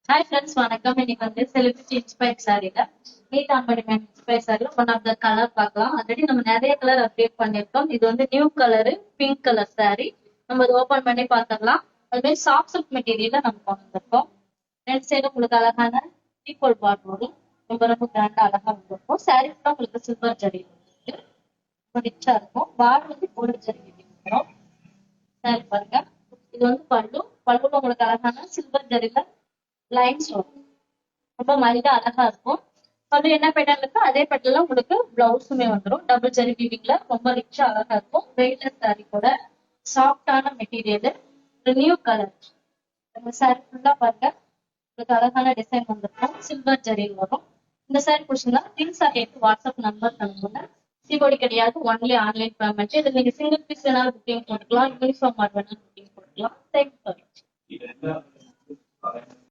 Hi friends, வணக்கம். இன்னைக்கு வந்து செலிபிரிட்டி இன்ஸ்பயர் சாரில நீட் அம்படிமேன் இன்ஸ்பயர் சாரில ஒன் ஆஃப் த கலர் பார்க்கலாம். ஆல்ரெடி நம்ம நிறைய கலர் அப்டேட் பண்ணியிருக்கோம். இது வந்து new colour, pink colour sari. நம்ம அதை ஓபன் பண்ணி பார்த்துக்கலாம். அதுமாதிரி சாஃப்ட் சில்க் மெட்டீரியல்ல நம்ம கொண்டு வந்திருக்கோம். ரெண்டு சைடும் உங்களுக்கு அழகான ஈக்குவல் பார்ட் வரும். ரொம்ப ரொம்ப கிராண்டா அழகா வந்திருக்கும். சாரி கூட உங்களுக்கு சில்வர் ஜரி வந்துருக்கு. ரொம்ப ரிச்சா இருக்கும். பார்டர் வந்து கோல்டு ஜரி வரும். சாரி பாருங்க. இது வந்து பல்லுல உங்களுக்கு அழகான சில்வர் ஜரில லைன்ஸ் வரும். ரொம்ப மைல்டா அழகா இருக்கும். அது என்ன பேட்டர்ன் இருக்கோ அதே பேட்டர்ல உங்களுக்கு பிளவுஸுமே வந்துடும். டபுள் ஜரி வீவிங்ல ரொம்ப ரிச்சா அழகா இருக்கும். வெயிட்லெஸ் சாரி கூட, சாஃப்டான மெட்டீரியல், ஒரு நியூ கலர். இந்த சாரி ஃபுல்லா பாருங்க, உங்களுக்கு அழகான டிசைன் வந்திருக்கும். சில்வர் ஜரியில் வரும். இந்த சாரி பிடிச்சிருந்தா ஸ்கிரீன்ஷாட் எடுத்து வாட்ஸ்அப் நம்பர் அனுப்புங்க. சிஓடி கிடையாது, ஒன்லி ஆன்லைன் பேமெண்ட். இது நீங்க சிங்கிள் பீஸ் வேணாலும் புக்கிங் போட்டுக்கலாம், யூனிஃபார்ம் வேணாலும் புக்கிங் போட்டுக்கலாம். Thanks for